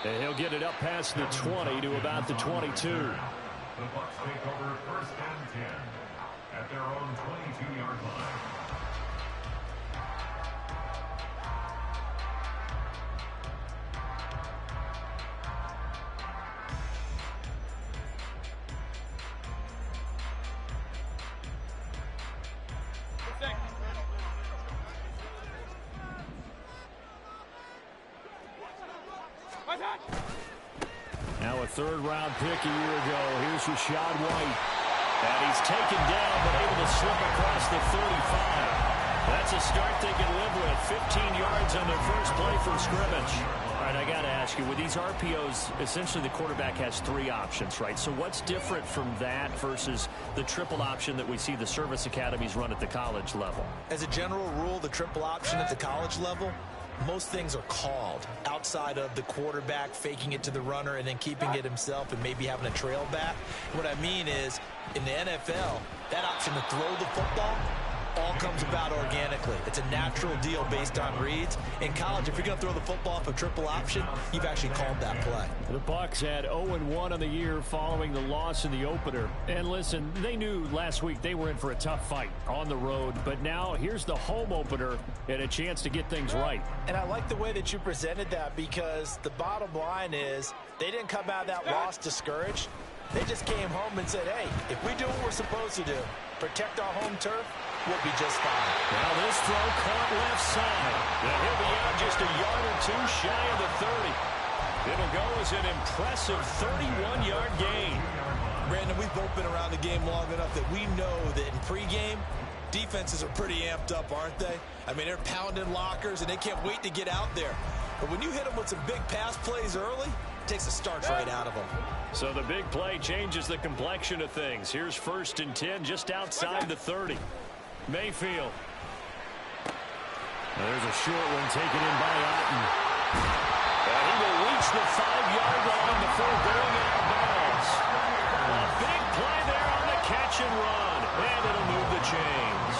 And he'll get it up past the 20 to about the 22. The Bucs take over 1st and 10 at their own 22-yard line. Now a third-round pick a year ago. Here's Rachaad White. And he's taken down, but able to slip across the 35. That's a start they can live with. 15 yards on their first play from scrimmage. All right, I got to ask you, with these RPOs, essentially the quarterback has 3 options, right? So what's different from that versus the triple option that we see the service academies run at the college level? As a general rule, the triple option at the college level, most things are called outside of the quarterback faking it to the runner and then keeping it himself and maybe having a trail back. What I mean is, in the NFL, that option to throw the football all comes about organically. It's a natural deal based on reads. In college, if you're going to throw the football off a triple option, you've actually called that play. The Bucs had 0-1 on the year following the loss in the opener. And listen, they knew last week they were in for a tough fight on the road. But now here's the home opener and a chance to get things right. And I like the way that you presented that, because the bottom line is they didn't come out of that loss discouraged. They just came home and said, hey, if we do what we're supposed to do, protect our home turf, we'll be just fine. Now this throw caught left side. And he'll be out just a yard or 2 shy of the 30. It'll go as an impressive 31-yard gain. Brandon, we've both been around the game long enough that we know that in pregame, defenses are pretty amped up, aren't they? I mean, they're pounding lockers, and they can't wait to get out there. But when you hit them with some big pass plays early, it takes the starch right out of them. So the big play changes the complexion of things. Here's 1st and 10 just outside the 30. Mayfield. There's a short one taken in by Otten. And he will reach the 5-yard line before going out of bounds. A big play there on the catch and run. And it'll move the chains.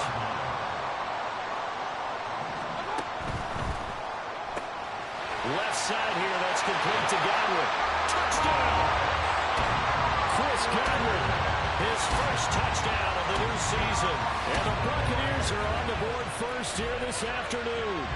Left side here, that's complete to Godwin. Touchdown! Chris Godwin, his first touchdown of the new season. And the Buccaneers are on the board first here this afternoon.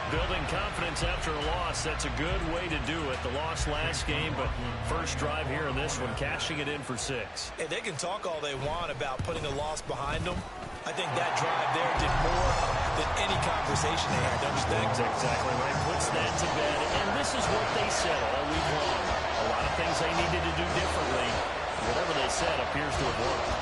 Building confidence after a loss, that's a good way to do it. The loss last game, but first drive here in this one, cashing it in for 6. Hey, they can talk all they want about putting a loss behind them. I think that drive there did more than any conversation they had, don't you think? That's exactly right. Puts that to bed. And this is what they said all week long. A lot of things they needed to do differently. Whatever they said appears to have worked.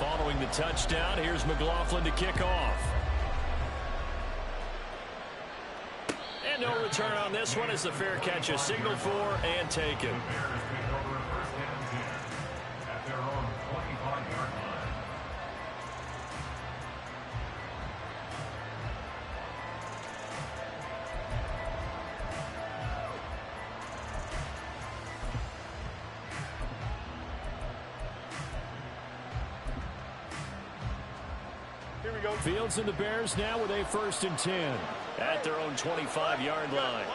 Following the touchdown, here's McLaughlin to kick off. And no return on this one as the fair catch is signaled for and taken. Fields and the Bears now with a 1st and 10 at their own 25-yard line.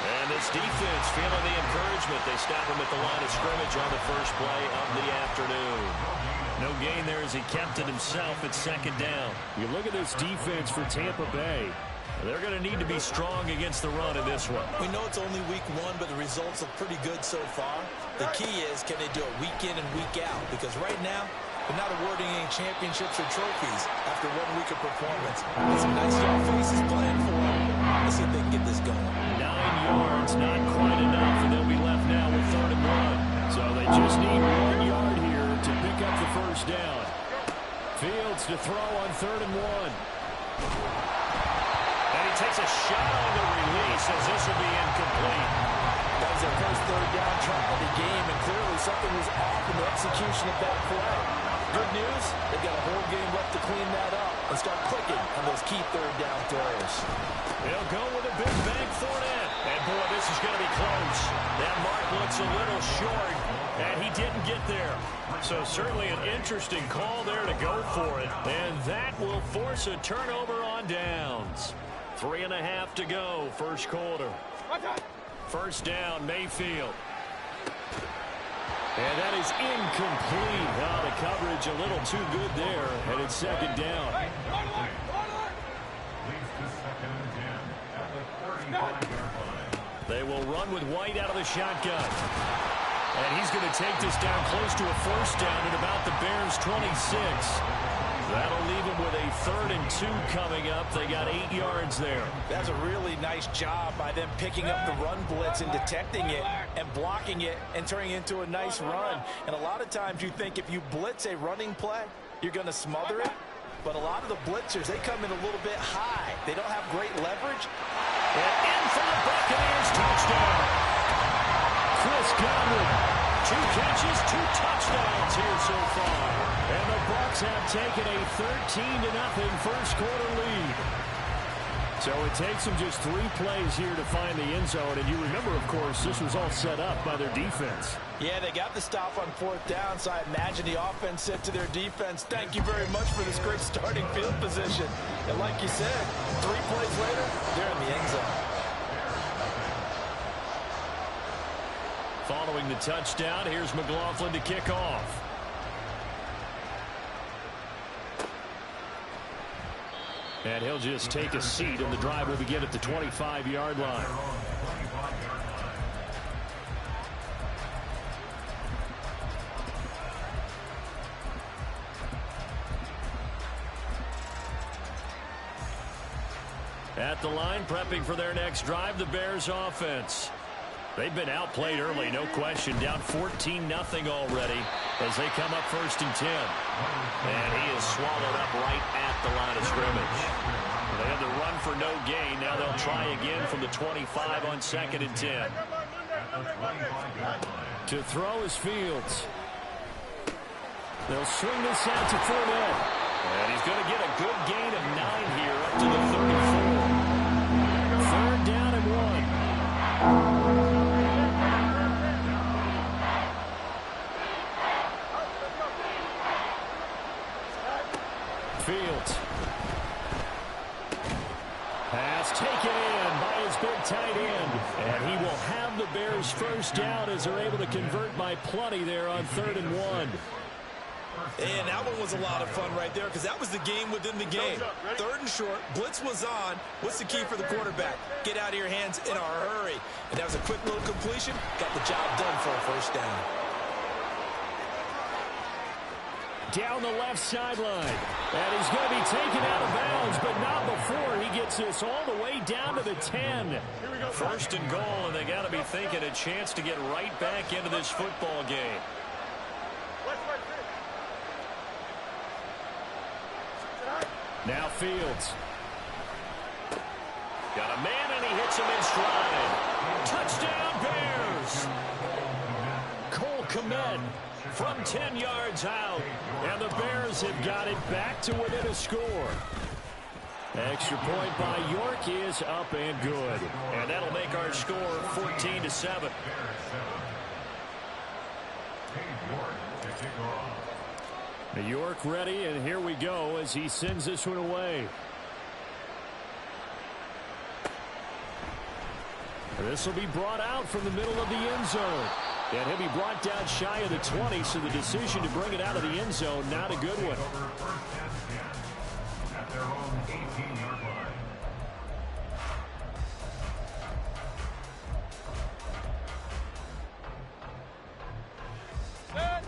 And this defense feeling the encouragement. They stop him at the line of scrimmage on the first play of the afternoon. No gain there as he kept it himself at 2nd down. You look at this defense for Tampa Bay. They're going to need to be strong against the run in this one. We know it's only week 1, but the results look pretty good so far. The key is, can they do it week in and week out? Because right now, they're not awarding any championships or trophies after 1 week of performance. There's some nice young faces playing for them. Let's see if they can get this going. 9 yards, not quite enough, and they'll be left now with 3rd and 1. So they just need 1 yard here to pick up the first down. Fields to throw on 3rd and 1. And he takes a shot on the release as this will be incomplete. That was their first 3rd down try of the game, and clearly something was off in the execution of that play. Good news, they've got a whole game left to clean that up and start clicking on those key 3rd down throws. They'll go with a big bank Fournette. And boy, this is going to be close. That mark looks a little short get there. So certainly an interesting call there to go for it. And that will force a turnover on downs. 3.5 to go, first quarter. First down, Mayfield. And that is incomplete. Oh, the coverage a little too good there. And it's second down. They will run with White out of the shotgun. And he's going to take this down close to a first down at about the Bears' 26. That'll leave him with a 3rd and 2 coming up. They got 8 yards there. That's a really nice job by them picking up the run blitz and detecting it and blocking it and turning it into a nice run. And a lot of times you think if you blitz a running play, you're going to smother it. But a lot of the blitzers, they come in a little bit high. They don't have great leverage. And in for the Buccaneers, touchdown. Chris Godwin, 2 catches, 2 touchdowns here so far. And the Bucs have taken a 13-0 first quarter lead. So it takes them just 3 plays here to find the end zone. And you remember, of course, this was all set up by their defense. Yeah, they got the stop on 4th down, so I imagine the offense said to their defense, thank you very much for this great starting field position. And like you said, 3 plays later, they're in the end zone. Following the touchdown, here's McLaughlin to kick off. And he'll just take a seat, and the drive will begin at the 25-yard line. At the line, prepping for their next drive, the Bears offense. They've been outplayed early, no question. Down 14-0 already as they come up 1st and 10. And he is swallowed up right at the line of scrimmage. They had the run for no gain. Now they'll try again from the 25 on 2nd and 10. To throw is Fields. They'll swing this out to Fournette. And he's going to get a good gain of 9 here up to the 34. 3rd down and 1. Fields. Pass taken in by his big tight end. And he will have the Bears first down as they're able to convert by plenty there on 3rd and 1. And that one was a lot of fun right there because that was the game within the game. 3rd and short, blitz was on. What's the key for the quarterback? Get out of your hands in a hurry. And that was a quick little completion. Got the job done for a first down. Down the left sideline. And he's going to be taken out of bounds, but not before he gets this all the way down to the 10. 1st and goal, and they got to be thinking a chance to get right back into this football game. Now Fields. Got a man, and he hits him in stride. Touchdown, Bears! Cole Kmet from 10 yards out. And the Bears have got it back to within a score. Extra point by York is up and good. And that'll make our score 14-7. York ready, and here we go as he sends this one away. This will be brought out from the middle of the end zone. And he'll be brought down shy of the 20, so the decision to bring it out of the end zone, not a good one. At their own 18-yard line.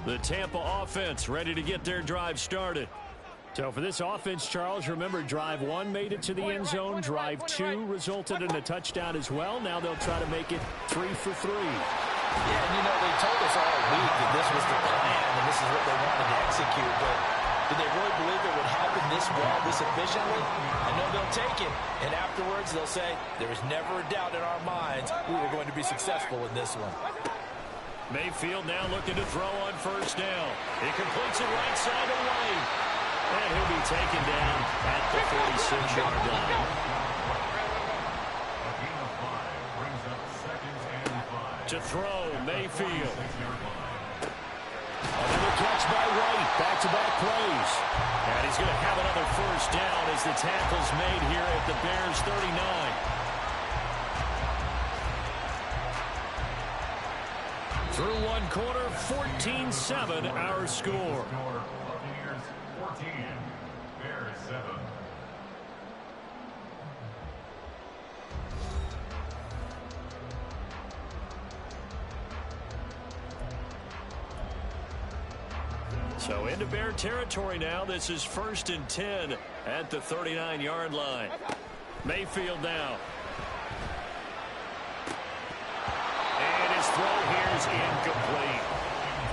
The Tampa offense ready to get their drive started. So for this offense, Charles, remember drive 1 made it to the end zone. Drive 2 resulted in a touchdown as well. Now they'll try to make it 3 for 3. Yeah, and you know, they told us all week that this was the plan and this is what they wanted to execute. But did they really believe it would happen this well, this efficiently? I know they'll take it. And afterwards, they'll say, there was never a doubt in our minds we were going to be successful in this one. Mayfield now looking to throw on 1st down. He completes it right side of White. And he'll be taken down at the 46-yard line. To throw, Mayfield. back-to-back plays. And he's going to have another first down as the tackle's made here at the Bears 39. Through one quarter, 14-7 our score. Buccaneers 14, Bears 7. So into Bear territory now. This is 1st and 10 at the 39-yard line. Mayfield now. And his throw here is incomplete.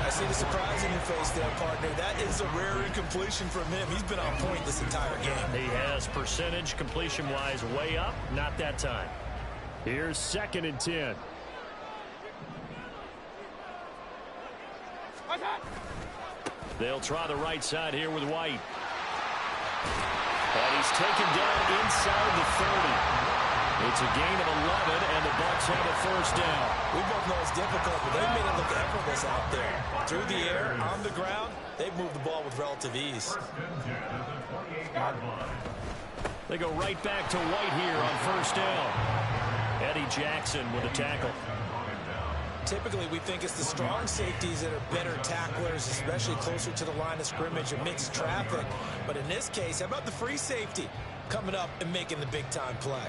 I see the surprise in your face there, partner. That is a rare incompletion from him. He's been on point this entire game. He has percentage completion-wise way up. Not that time. Here's 2nd and 10. They'll try the right side here with White. And he's taken down inside the 30. It's a gain of 11, and the Bucs have a first down. We both know it's difficult, but they've made it look effortless out there. Through the air, on the ground, they've moved the ball with relative ease. 1st and 10 at the 28-yard line. They go right back to White here on first down. Eddie Jackson with a tackle. Typically, we think it's the strong safeties that are better tacklers, especially closer to the line of scrimmage amidst traffic. But in this case, how about the free safety coming up and making the big-time play?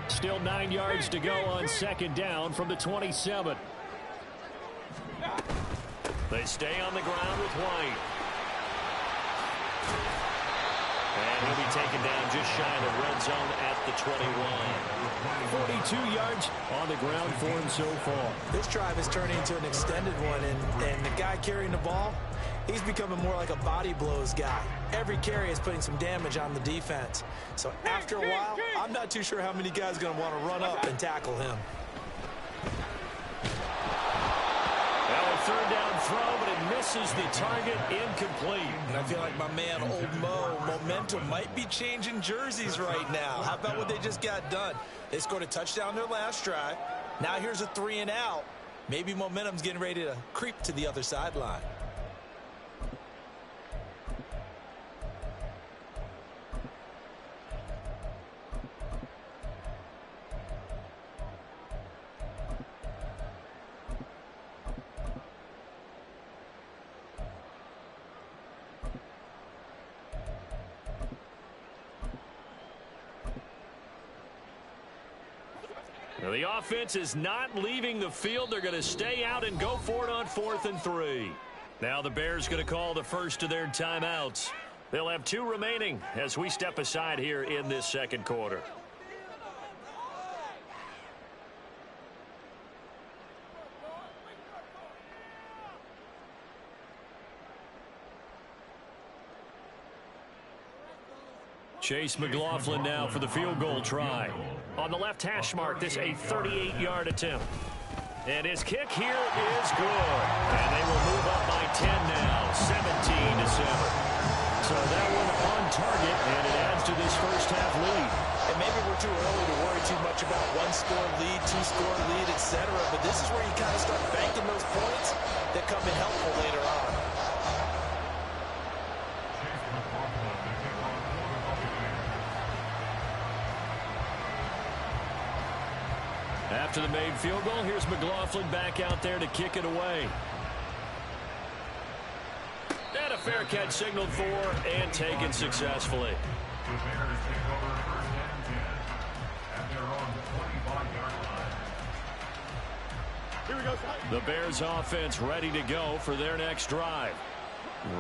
Still 9 yards to go on 2nd down from the 27. They stay on the ground with White. And he'll be taken down just shy of the red zone at the 21. 42 yards on the ground for him so far. This drive is turning into an extended one, and the guy carrying the ball, he's becoming more like a body blows guy. Every carry is putting some damage on the defense. So after a while, I'm not too sure how many guys are going to want to run up and tackle him. Well, a 3rd down throw, but it misses the target, incomplete. And I feel like my man, Old Mo, momentum might be changing jerseys right now. How about what they just got done? They scored a touchdown their last drive. Now here's a 3 and out. Maybe momentum's getting ready to creep to the other sideline. The offense is not leaving the field. They're going to stay out and go for it on 4th and 3. Now the Bears going to call the first of their timeouts. They'll have 2 remaining as we step aside here in this 2nd quarter. Chase McLaughlin now for the field goal try. On the left hash mark, this a 38-yard attempt. And his kick here is good. And they will move up by 10 now, 17-7. So that one on target, and it adds to this first half lead. And maybe we're too early to worry too much about 1-score lead, 2-score lead, etc. But this is where you kind of start banking those points that come in helpful later on. After the made field goal, here's McLaughlin back out there to kick it away. And a fair catch signaled for and taken successfully. The Bears take over 1st and 10 at their own 25-yard line. Here we go. The Bears offense ready to go for their next drive.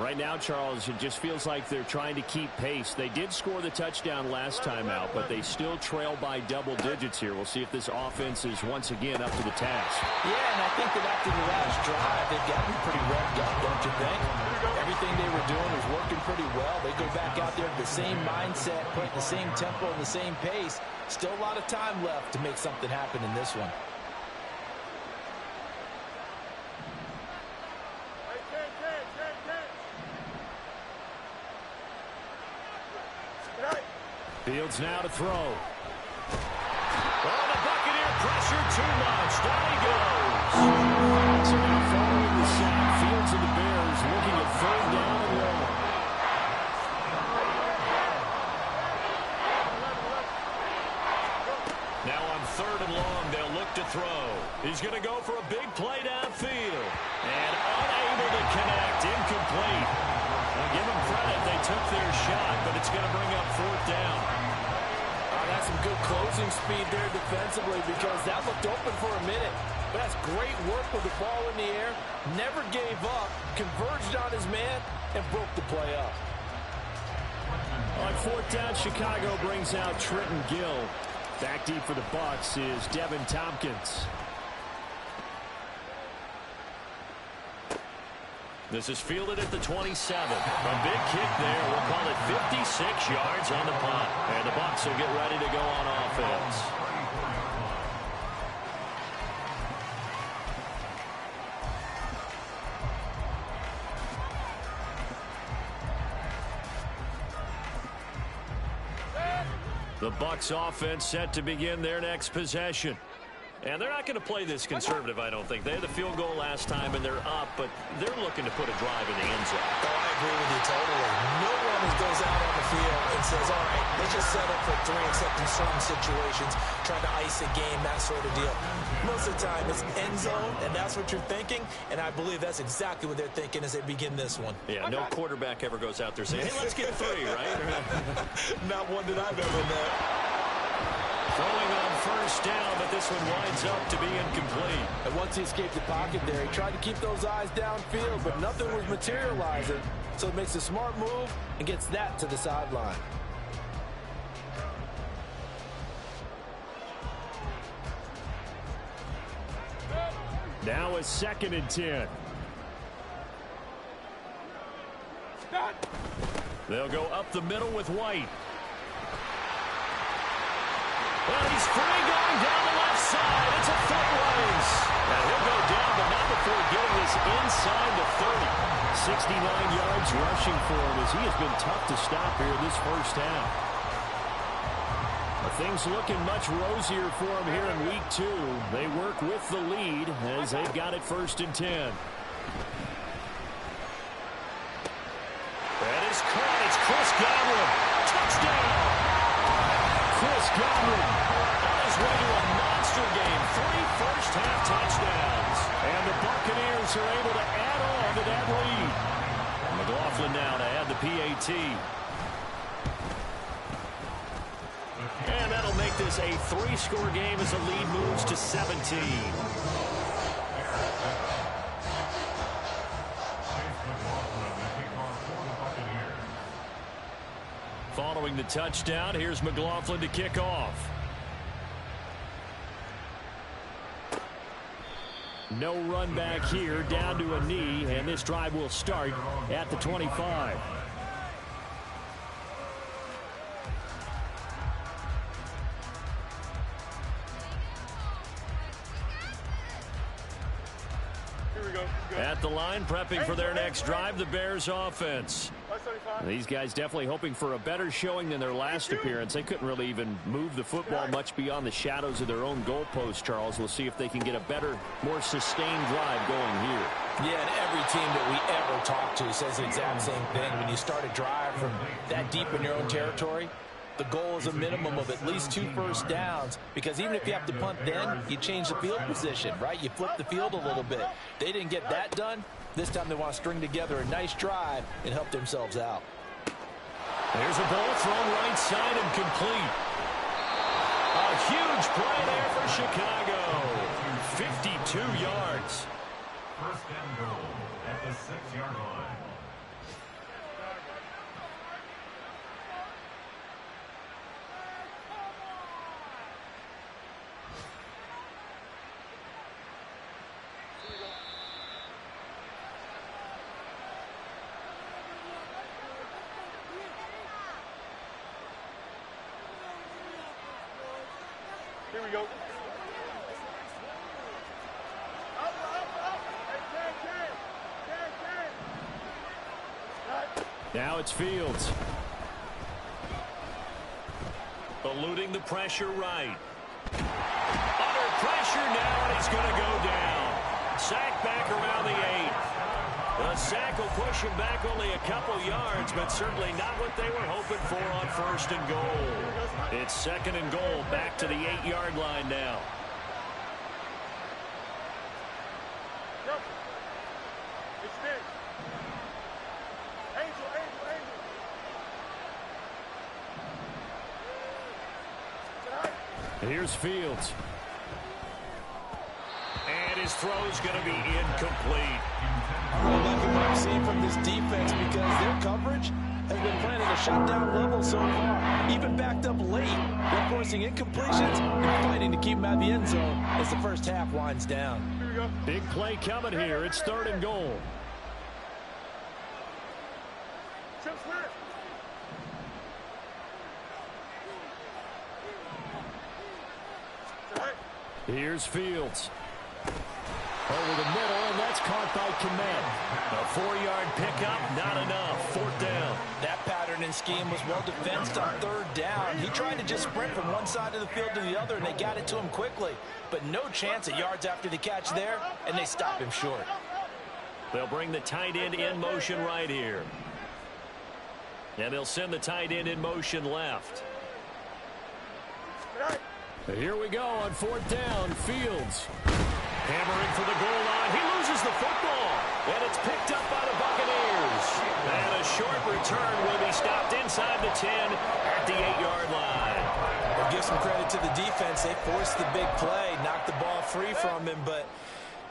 Right now, Charles, it just feels like they're trying to keep pace. They did score the touchdown last time out, but they still trail by double digits here. We'll see if this offense is once again up to the task. Yeah, and I think that after the last drive, they've got to be pretty revved up, don't you think? Everything they were doing was working pretty well. They go back out there with the same mindset, putting the same tempo and the same pace. Still a lot of time left to make something happen in this one. Fields now to throw. Oh, the Buccaneer pressure too much. Down he goes. So now following the sack, Fields and the Bears looking at 3rd down and long. Now on 3rd and long, they'll look to throw. He's going to go for a big play downfield. And unable to connect, incomplete. I'll give them credit, they took their shot, but it's going to bring up 4th down. That's some good closing speed there defensively because that looked open for a minute. But that's great work with the ball in the air. Never gave up, converged on his man, and broke the play up. On 4th down, Chicago brings out Trenton Gill. Back deep for the Bucs is Devin Tompkins. This is fielded at the 27. A big kick there. We'll call it 56 yards on the punt. And the Bucs will get ready to go on offense. The Bucs offense set to begin their next possession. And they're not going to play this conservative, I don't think. They had the field goal last time, and they're up, but they're looking to put a drive in the end zone. Oh, I agree with you totally. No one goes out on the field and says, all right, let's just set up for 3, except in certain situations, trying to ice a game, that sort of deal. Most of the time, it's end zone, and that's what you're thinking, and I believe that's exactly what they're thinking as they begin this one. Yeah, no quarterback ever goes out there saying, hey, let's get 3, right? Not one that I've ever met. Throwing on 1st down, but this one winds up to be incomplete. And once he escaped the pocket there, he tried to keep those eyes downfield, but nothing was materializing. So he makes a smart move and gets that to the sideline. Now a 2nd and 10. They'll go up the middle with White. Well, he's free going down the left side. It's a foot race. And he'll go down, but not before getting this inside the 30. 69 yards rushing for him as he has been tough to stop here in this 1st half. Things looking much rosier for him here in week 2. They work with the lead as they've got it 1st and 10. That is caught. It's Chris Godwin. Touchdown. Chris Godwin on his way to a monster game. 3 first-half touchdowns. And the Buccaneers are able to add on to that lead. McLaughlin now to add the PAT. And that'll make this a 3-score game as the lead moves to 17. Following the touchdown, here's McLaughlin to kick off. No run back here, down to a knee, and this drive will start at the 25. At the line, prepping for their next drive, the Bears offense. These guys definitely hoping for a better showing than their last appearance. They couldn't really even move the football much beyond the shadows of their own goalpost, Charles. We'll see if they can get a better, more sustained drive going here. Yeah, and every team that we ever talk to says the exact same thing. When you start a drive from that deep in your own territory, the goal is a minimum of at least 2 first downs, because even if you have to punt then, you change the field position, right? You flip the field a little bit. They didn't get that done. This time they want to string together a nice drive and help themselves out. There's a ball thrown right side and complete. A huge play there for Chicago. 52 yards. 1st and goal at the 6-yard line. Here we go. Now it's Fields. Eluding the pressure right. Under pressure now, and he's going to go down. sack will push him back only a couple yards, but certainly not what they were hoping for on 1st and goal. It's 2nd and goal, back to the 8-yard line now. Here's Fields. And his throw's going to be incomplete. Really liking what I've seen from this defense because their coverage has been playing at a shutdown level so far. Even backed up late, they're forcing incompletions and fighting to keep them out of the end zone as the first half winds down. Big play coming here. It's 3rd and goal. Here's Fields. Over the middle, and that's caught by Kmet. A 4-yard pickup, not enough. 4th down. That pattern and scheme was well defensed on 3rd down. He tried to just sprint from one side of the field to the other, and they got it to him quickly. But no chance at yards after the catch there, and they stop him short. They'll bring the tight end in motion right here. And they'll send the tight end in motion left. Here we go on 4th down. Fields hammering for the goal line. He loses the football, and it's picked up by the Buccaneers. And a short return will be stopped inside the 10 at the 8-yard line. Well, give some credit to the defense. They forced the big play, knocked the ball free from him, but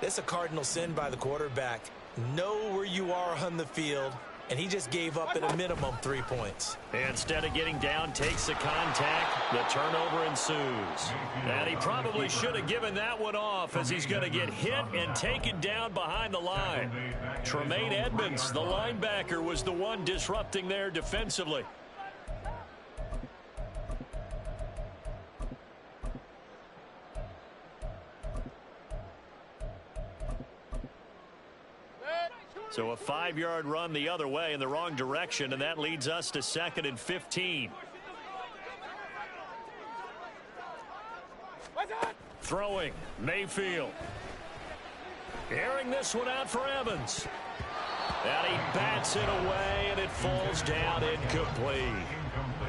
that's a cardinal sin by the quarterback. Know where you are on the field, and he just gave up at a minimum 3 points. Instead of getting down, takes the contact. The turnover ensues. And he probably should have given that one off as he's going to get hit and taken down behind the line. Tremaine Edmonds, the linebacker, was the one disrupting there defensively. So a 5-yard run the other way in the wrong direction, and that leads us to 2nd and 15. Throwing, Mayfield. Airing this one out for Evans. And he bats it away, and it falls down incomplete.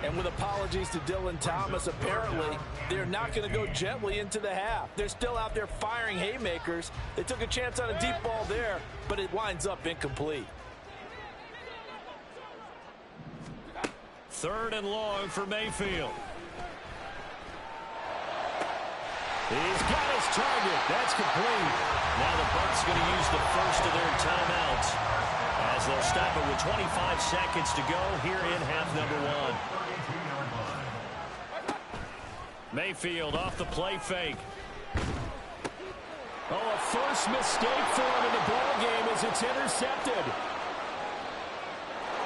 And with apologies to Dylan Thomas, apparently they're not going to go gently into the half. They're still out there firing haymakers. They took a chance on a deep ball there, but it winds up incomplete. 3rd and long for Mayfield. He's got his target. That's complete. Now the Bucs going to use the first of their timeouts as they'll stop it with 25 seconds to go here in half number 1. Mayfield off the play fake. Oh, a first mistake for him in the ball game as it's intercepted.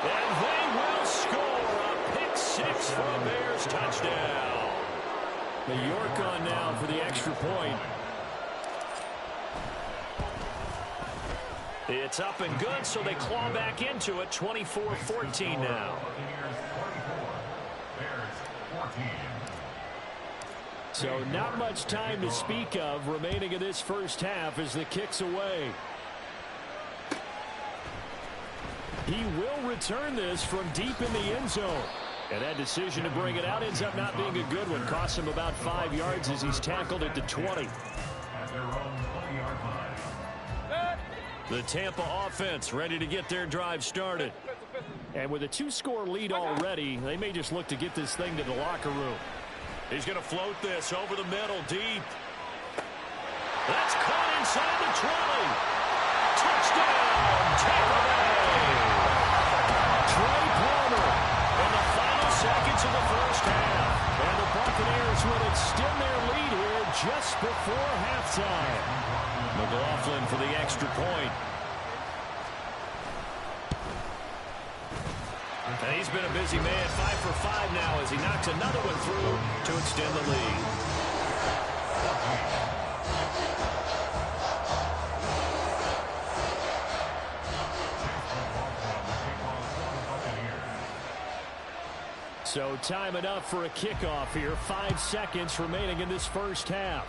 And they will score a pick 6 for a Bears touchdown. The York on now for the extra point. It's up and good, so they claw back into it. 24-14 now. So not much time to speak of remaining in this first half as the kick's away. He will return this from deep in the end zone. And that decision to bring it out ends up not being a good one. Costs him about 5 yards as he's tackled at the 20. The Tampa offense ready to get their drive started. And with a 2-score lead already, they may just look to get this thing to the locker room. He's going to float this over the middle, deep. That's caught inside the 20. Touchdown, Tampa Bay. Trey Palmer in the final seconds of the first half. And the Buccaneers will extend their lead here just before halftime. McLaughlin for the extra point. And he's been a busy man, 5 for 5 now as he knocks another one through to extend the lead. So time enough for a kickoff here. 5 seconds remaining in this first half.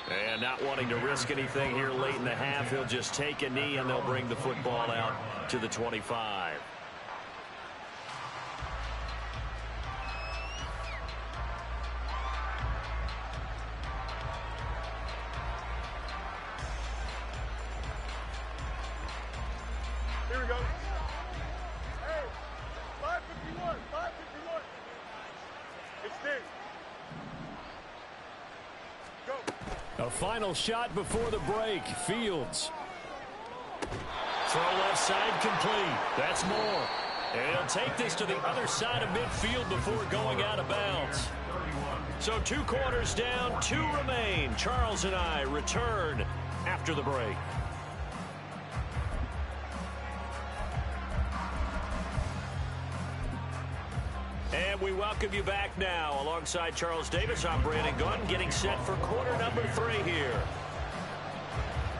And not wanting to risk anything here late in the half, he'll just take a knee and they'll bring the football out to the 25. Here we go. Hey, 551, 551. Extend. Go. A final shot before the break. Fields. Throw left side complete. That's more. And he'll take this to the other side of midfield before going out of bounds. So 2 quarters down, 2 remain. Charles and I return after the break. And we welcome you back now. Alongside Charles Davis, I'm Brandon Gunn, getting set for quarter number 3 here.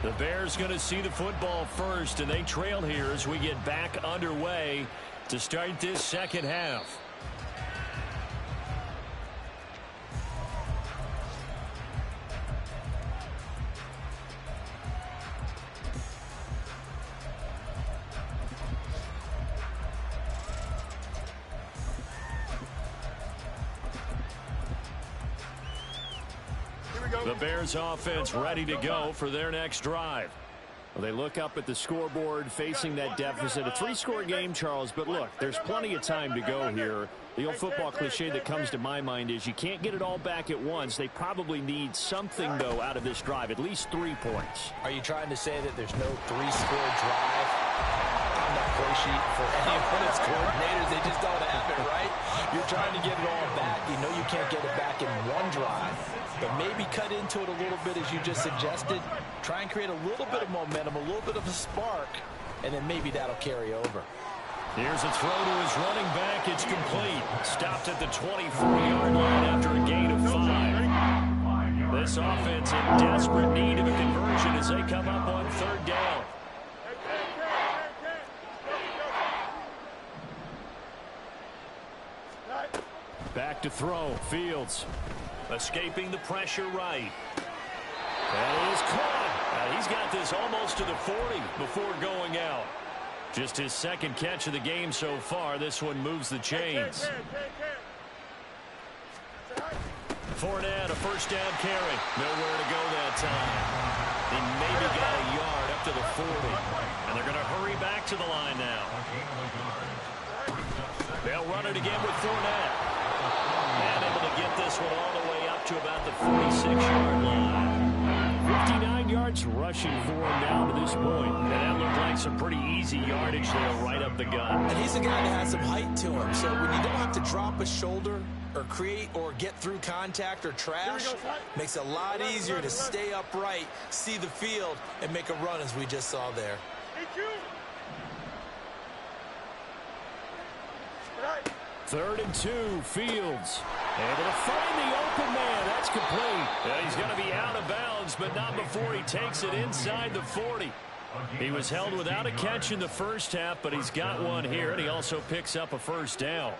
The Bears going to see the football first, and they trail here as we get back underway to start this second half. The Bears offense ready to go for their next drive. Well, they look up at the scoreboard facing that deficit. A 3-score game, Charles, but look, there's plenty of time to go here. The old football cliche that comes to my mind is you can't get it all back at once. They probably need something, though, out of this drive, at least 3 points. Are you trying to say that there's no 3-score drive on that play sheet for any opponent's coordinators? They just don't have it, right? You're trying to get it all back. You know you can't get it back in one drive. But maybe cut into it a little bit, as you just suggested. Try and create a little bit of momentum, a little bit of a spark, and then maybe that'll carry over. Here's a throw to his running back. It's complete. Stopped at the 24-yard line after a gain of 5. This offense in desperate need of a conversion as they come up on 3rd down. Back to throw. Fields. Escaping the pressure right. And he is caught. He's got this almost to the 40 before going out. Just his 2nd catch of the game so far. This one moves the chains. Fournette, a 1st down carry. Nowhere to go that time. He maybe got a yard up to the 40. And they're going to hurry back to the line now. They'll run it again with Fournette. And able to get this one all the way up to about the 46-yard line. 59 yards rushing for him down to this point. And that looked like some pretty easy yardage there right up the gut. And he's a guy that has some height to him. So when you don't have to drop a shoulder or create or get through contact or trash, makes it a lot easier to stay upright, see the field, and make a run as we just saw there. 3rd and 2, Fields. Able to find the open man. That's complete. And he's going to be out of bounds, but not before he takes it inside the 40. He was held without a catch in the 1st half, but he's got one here, and he also picks up a 1st down.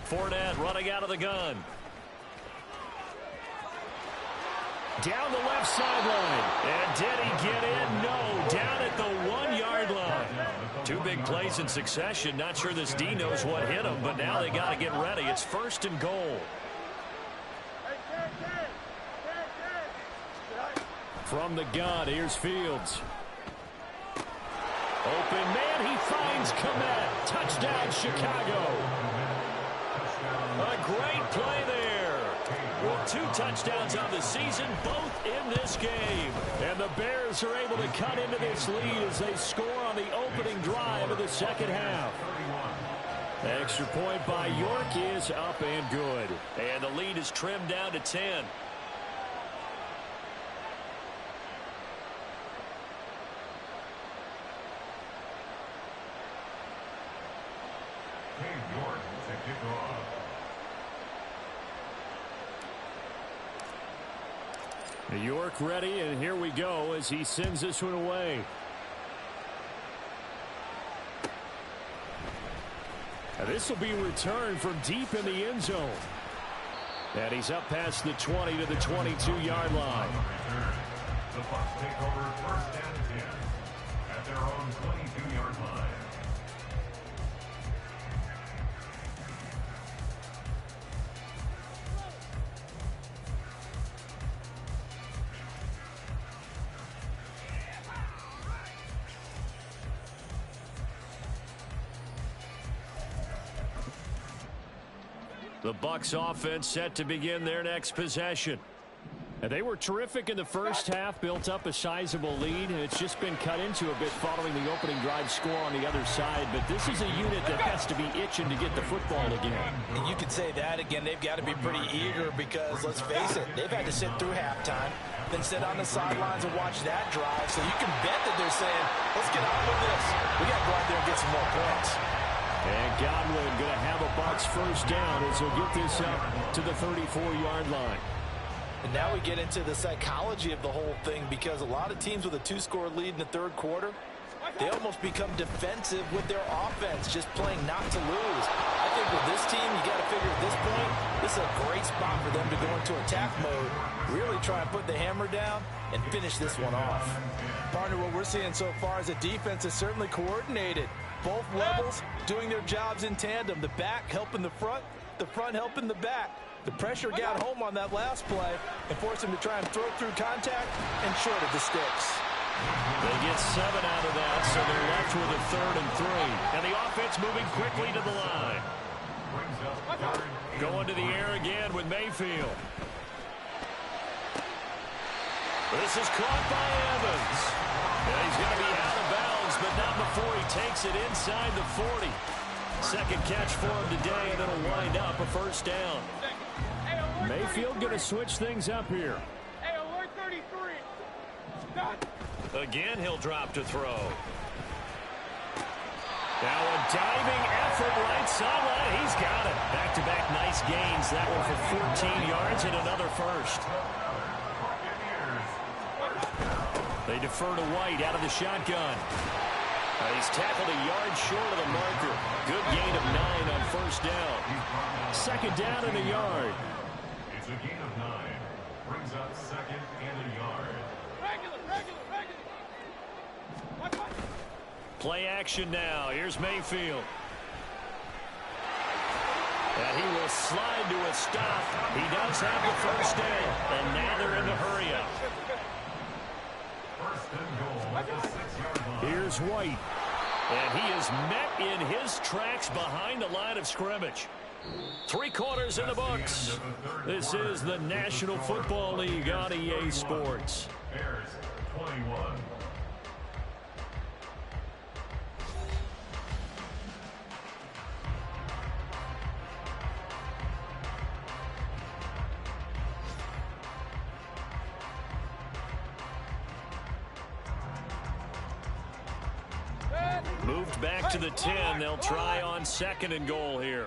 Fournette running out of the gun. Down the left sideline. And did he get in? No. Down at the 1-yard line. 2 big plays in succession. Not sure this D knows what hit him, but now they got to get ready. It's 1st and goal. From the gun, here's Fields. Open man, he finds Komet. Touchdown, Chicago. A great play there. Well, 2 touchdowns on the season, both in this game. And the Bears are able to cut into this lead as they score on the opening drive of the 2nd half. Extra point by York is up and good. And the lead is trimmed down to 10. York to kick off. York ready, and here we go as he sends this one away. This will be returned from deep in the end zone. And he's up past the 20 to the 22-yard line. The Bucs take over first and 10 at their own 22-yard line. The Bucs offense set to begin their next possession. And they were terrific in the first half, built up a sizable lead, and it's just been cut into a bit following the opening drive score on the other side. But this is a unit that has to be itching to get the football again. And you could say that again. They've got to be pretty eager because, let's face it, they've had to sit through halftime, then sit on the sidelines and watch that drive. So you can bet that they're saying, let's get on with this. We got to go out there and get some more points. And Godwin going to have a Bucs first down as he'll get this up to the 34-yard line. And now we get into the psychology of the whole thing, because a lot of teams with a 2-score lead in the third quarter, they almost become defensive with their offense, just playing not to lose. I think with this team, you got to figure at this point, this is a great spot for them to go into attack mode, really try and put the hammer down and finish this one off. Partner, what we're seeing so far is the defense is certainly coordinated. Both levels doing their jobs in tandem. The back helping the front helping the back. The pressure got home on that last play and forced him to try and throw through contact and shorted the sticks. They get 7 out of that, so they're left with a 3rd and 3. And the offense moving quickly to the line. Going to the air again with Mayfield. This is caught by Evans. And he's going to be out of bounds, but not before he takes it inside the 40. Second catch for him today, and it'll wind up a first down. Mayfield going to switch things up here. Hey, alert 33. Stop. Again, he'll drop to throw. Now a diving effort right sideline. He's got it. Back-to-back nice gains. That one for 14 yards and another first. They defer to White out of the shotgun. He's tackled a yard short of the marker. Good gain of 9 on first down. Second down and a yard. It's a gain of 9. Brings up second and a yard. Play action now. Here's Mayfield. And he will slide to a stop. He does have the first down. And now they're in the hurry-up. First and goal at the 6-yard line. Here's White. And he is met in his tracks behind the line of scrimmage. 3 quarters in the books. This is the National Football League on EA Sports. Bears 21. Moved back to the 10. They'll try on 2nd and goal here.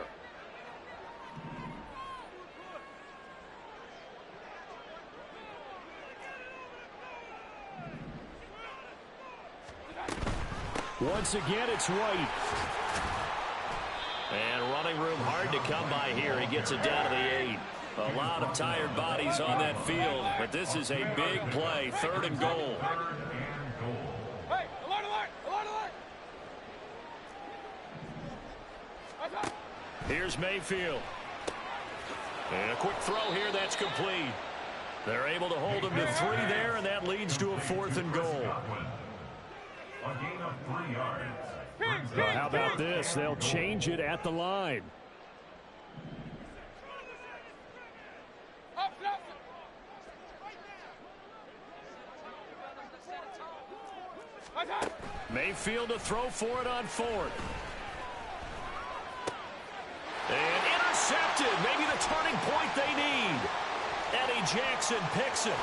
Once again, it's White. And running room hard to come by here. He gets it down to the 8. A lot of tired bodies on that field, but this is a big play. 3rd and goal. Hey, alert, alert, alert, alert. Here's Mayfield. And a quick throw here, that's complete. They're able to hold him to 3 there, and that leads to a 4th and goal. A gain of 3 yards. Well, how about this? They'll change it at the line. Mayfield to throw for it on 4th. And intercepted. Maybe the turning point they need. Eddie Jackson picks it.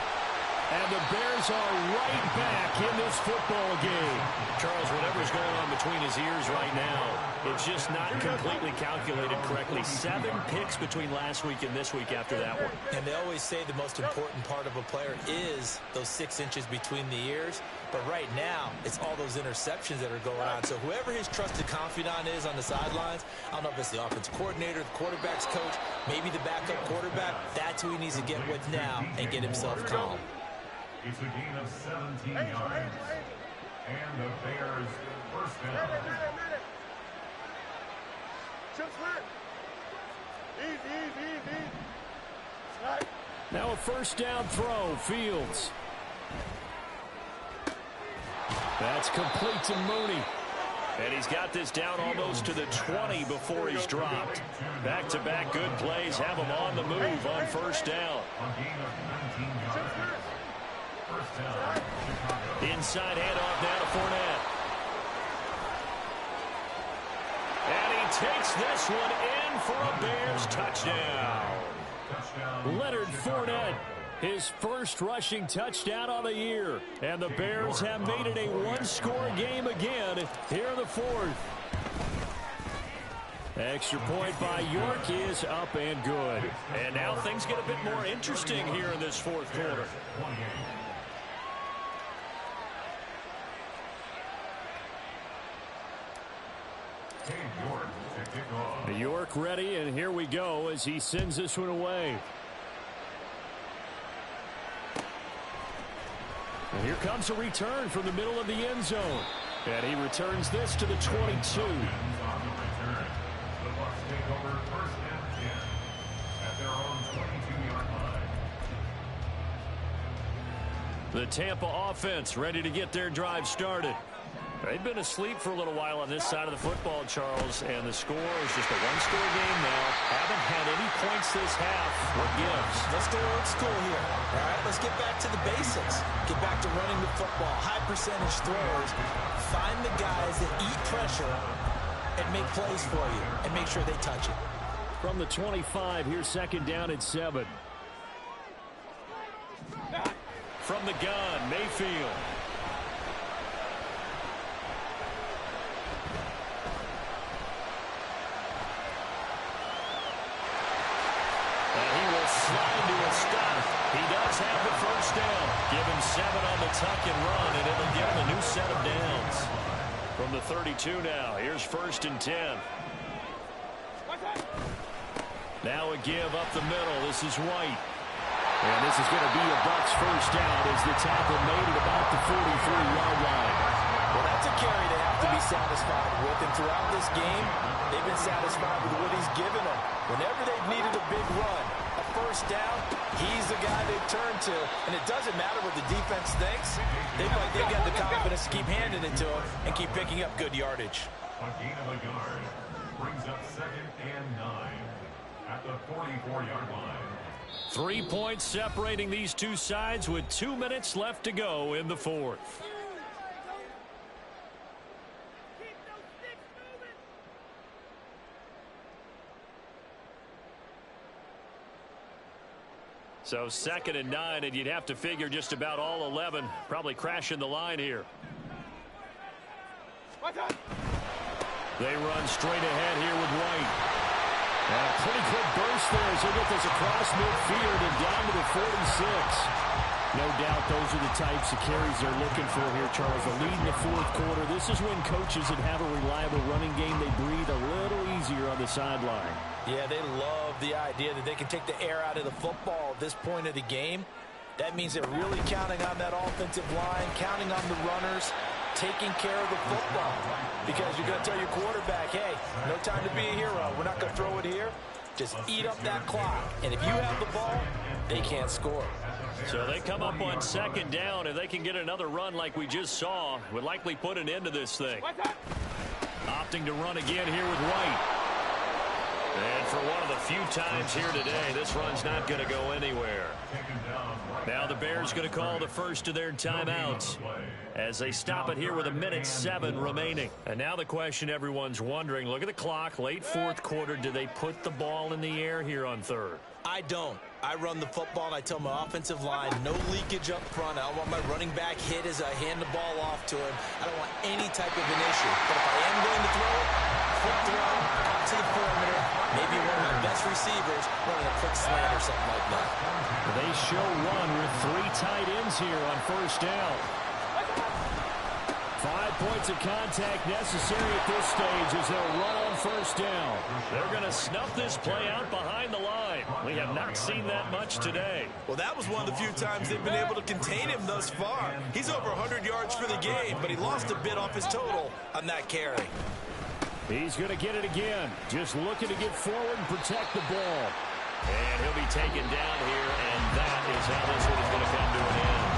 And the Bears are right back in this football game. Charles, whatever's going on between his ears right now, it's just not completely calculated correctly. 7 picks between last week and this week after that one. And they always say the most important part of a player is those 6 inches between the ears. But right now, it's all those interceptions that are going on. So whoever his trusted confidant is on the sidelines, I don't know if it's the offensive coordinator, the quarterback's coach, maybe the backup quarterback, that's who he needs to get with now and get himself calm. It's a gain of 17 yards. And the Bears first down. Easy. Now a first down throw, Fields. That's complete to Mooney. And he's got this down almost to the 20 before he's dropped. Back-to-back good plays have him on the move on first down. A gain of 19 yards. First down, Chicago. Inside handoff now to Fournette. And he takes this one in for a Bears touchdown. Leonard Fournette, his first rushing touchdown on the year. And the Bears have made it a one-score game again here in the fourth. Extra point by York is up and good. And now things get a bit more interesting here in this fourth quarter. York ready, and here we go as he sends this one away. And here comes a return from the middle of the end zone. And he returns this to the 22. The Tampa offense ready to get their drive started. They've been asleep for a little while on this side of the football, Charles, and the score is just a one-score game now. Haven't had any points this half. What gives? Let's go old school here. All right, let's get back to the basics. Get back to running the football, high percentage throws. Find the guys that eat pressure and make plays for you and make sure they touch it. From the 25, here's second down at 7. From the gun, Mayfield. Slide to a stop. He does have the first down. Give him 7 on the tuck and run, and it'll give him a new set of downs. From the 32 now, here's first and 10. Now a give up the middle. This is White. And this is going to be a Bucs first down as the tackle made it about the 43-yard line. Well, that's a carry they have to be satisfied with. And throughout this game, they've been satisfied with what he's given them. Whenever they've needed a big run, a first down, he's the guy they've turned to. And it doesn't matter what the defense thinks. They feel like they've got the confidence to keep handing it to him and keep picking up good yardage. A gain of a yard brings up 2nd and 9 at the 44-yard line. 3 points separating these two sides with 2 minutes left to go in the fourth. So 2nd and 9, and you'd have to figure just about all 11 probably crashing the line here. They run straight ahead here with White. And a pretty quick burst there as they get this across midfield and down to the 46. No doubt those are the types of carries they're looking for here, Charles. A lead in the fourth quarter. This is when coaches that have a reliable running game, they breathe a little easier on the sideline. Yeah, they love the idea that they can take the air out of the football at this point of the game. That means they're really counting on that offensive line, counting on the runners, taking care of the football. Because you're going to tell your quarterback, hey, no time to be a hero. We're not going to throw it here. Just eat up that clock. And if you have the ball, they can't score. So they come up on 2nd down. If they can get another run like we just saw, would likely put an end to this thing. Opting to run again here with White. And for one of the few times here today, this run's not going to go anywhere. Now the Bears going to call the first of their timeouts as they stop it here with 1:07 remaining. And now the question everyone's wondering, look at the clock, late fourth quarter, do they put the ball in the air here on third? I don't. I run the football, and I tell my offensive line, no leakage up front. I don't want my running back hit as I hand the ball off to him. I don't want any type of an issue. But if I am going to throw it, quick throw, out to the perimeter, maybe one of my best receivers running a quick slant or something like that. They show one with 3 tight ends here on first down. 5 points of contact necessary at this stage as they'll run on first down. They're going to snuff this play out behind the line. We have not seen that much today. Well, that was one of the few times they've been able to contain him thus far. He's over 100 yards for the game, but he lost a bit off his total on that carry. He's going to get it again. Just looking to get forward and protect the ball. And he'll be taken down here, and that is how this one is going to come to an end.